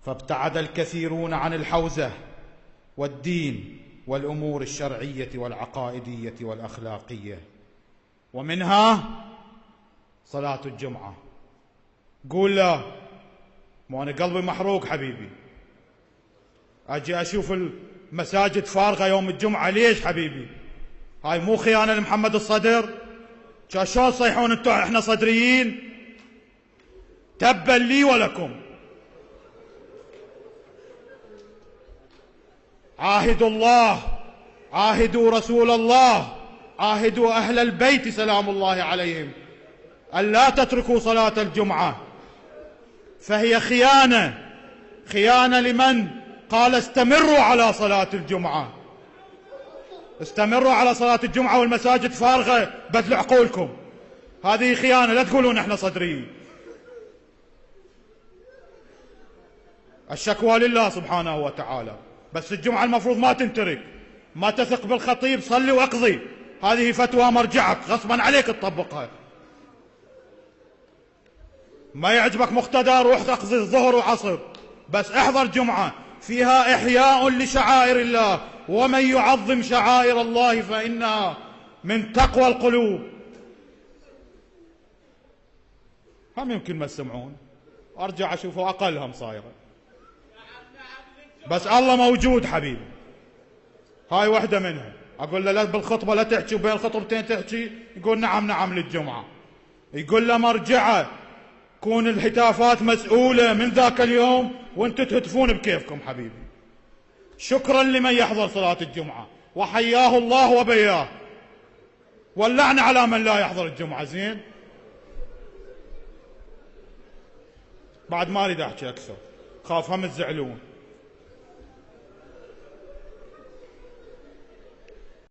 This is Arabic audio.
فابتعد الكثيرون عن الحوزة والدين والأمور الشرعية والعقائدية والأخلاقية، ومنها صلاة الجمعة. قول لا، مو أنا قلبي محروق حبيبي، أجي أشوف المساجد فارغة يوم الجمعة. ليش حبيبي؟ هاي مو خيانة لمحمد الصدر؟ شلون تصيحون انتم احنا صدريين؟ تبا لي ولكم. عاهدوا الله، عاهدوا رسول الله، عاهدوا أهل البيت سلام الله عليهم أن لا تتركوا صلاة الجمعة، فهي خيانة. خيانة لمن قال استمروا على صلاة الجمعة، استمروا على صلاة الجمعة والمساجد فارغة، بذلوا عقولكم. هذه خيانة، لا تقولون احنا صدريين. الشكوى لله سبحانه وتعالى، بس الجمعة المفروض ما تنترك. ما تثق بالخطيب صلي واقضي، هذه فتوى مرجعك غصبا عليك تطبقها. ما يعجبك مقتدى روح اقضي الظهر وعصر، بس احضر جمعة فيها إحياء لشعائر الله، ومن يعظم شعائر الله فإنها من تقوى القلوب. هم يمكن ما تسمعون، أرجع أشوفه أقلهم صايرة، بس الله موجود حبيبي. هاي واحدة منها. أقول له لا بالخطبة لا تحكي وبين الخطبتين تحكي، يقول نعم نعم للجمعة. يقول له مرجعة كون الهتافات مسؤولة من ذاك اليوم وانتم تهتفون بكيفكم حبيبي. شكرا لمن يحضر صلاة الجمعة وحياه الله وبياه، واللعنة على من لا يحضر الجمعة. زين، بعد ما اريد احكي اكثر، خاف هم تزعلون.